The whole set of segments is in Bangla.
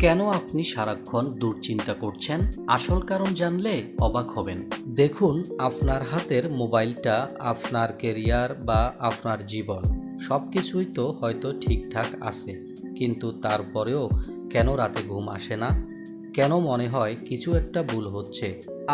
কেন আপনি সারাক্ষণ দুশ্চিন্তা করছেন? আসল কারণ জানলে অবাক হবেন। দেখুন, আপনার হাতের মোবাইলটা আপনার কেরিয়ার বা আপনার জীবন সবকিছুই তো হয়তো ঠিকঠাক আছে, কিন্তু তারপরেও কেন রাতে ঘুম আসে না? কেন মনে হয় কিছু একটা ভুল হচ্ছে?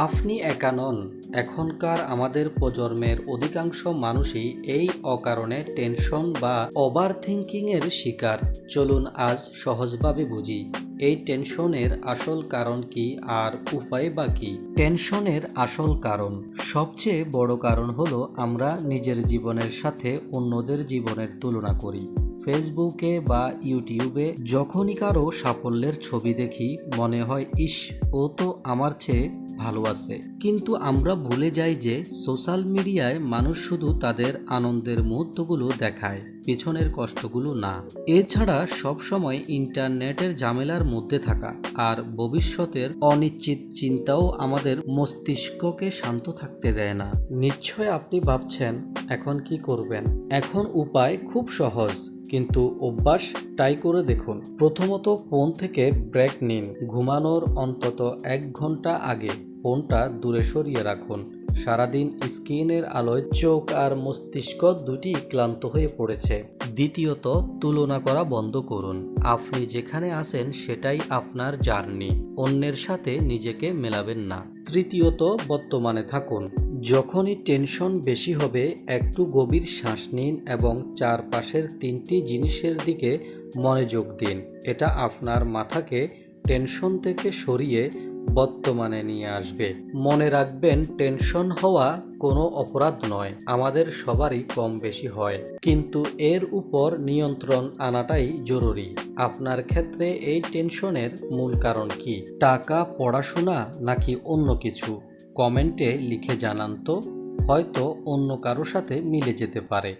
আপনি একা নন। এখনকার আমাদের প্রজন্মের অধিকাংশ মানুষই এই অকারণে টেনশন বা ওভার থিঙ্কিংয়ের শিকার। চলুন আজ সহজভাবে বুঝি এই টেনশনের আসল কারণ কি আর উপায় বা কি। টেনশনের আসল কারণ, সবচেয়ে বড় কারণ হলো আমরা নিজের জীবনের সাথে অন্যদের জীবনের তুলনা করি। ফেসবুকে বা ইউটিউবে যখনই কারো সাফল্যের ছবি দেখি, মনে হয় ইস, ও তো আমার চেয়ে ভালো আছে। কিন্তু আমরা ভুলে যাই যে সোশ্যাল মিডিয়ায় মানুষ শুধু তাদের আনন্দের মুহূর্তগুলো দেখায়, পেছনের কষ্টগুলো না। এছাড়া সবসময় ইন্টারনেটের ঝামেলার মধ্যে থাকা আর ভবিষ্যতের অনিশ্চিত চিন্তাও আমাদের মস্তিষ্ককে শান্ত থাকতে দেয় না। নিশ্চয় আপনি ভাবছেন এখন কি করবেন? এখন উপায় খুব সহজ, কিন্তু অভ্যাস ট্রাই করে দেখুন। প্রথমত, ফোন থেকে ব্রেক নিন। ঘুমানোর অন্তত 1 ঘন্টা আগে ফোনটা দূরে সরিয়ে রাখুন। সারাদিন স্ক্রিনের আলোয় চোখ আর মস্তিষ্ক দুটি ক্লান্ত হয়ে পড়েছে। দ্বিতীয়ত, তুলনা করা বন্ধ করুন। আপনি যেখানে আছেন সেটাই আপনার জার্নি, অন্যের সাথে নিজেকে মেলাবেন না। তৃতীয়ত, বর্তমানে থাকুন। যখনই টেনশন বেশি হবে, একটু গভীর শ্বাস নিন এবং চারপাশের 3টি জিনিসের দিকে মনোযোগ দিন। এটা আপনার মাথাকে টেনশন থেকে সরিয়ে বর্তমানে নিয়ে আসবে। মনে রাখবেন, টেনশন হওয়া কোনো অপরাধ নয়, আমাদের সবারই কম বেশি হয়, কিন্তু এর উপর নিয়ন্ত্রণ আনাটাই জরুরি। আপনার ক্ষেত্রে এই টেনশনের মূল কারণ কি? টাকা, পড়াশোনা নাকি অন্য কিছু? কমেন্টে লিখে জানান তো, হয়তো অন্য কারো সাথে মিলে যেতে পারে।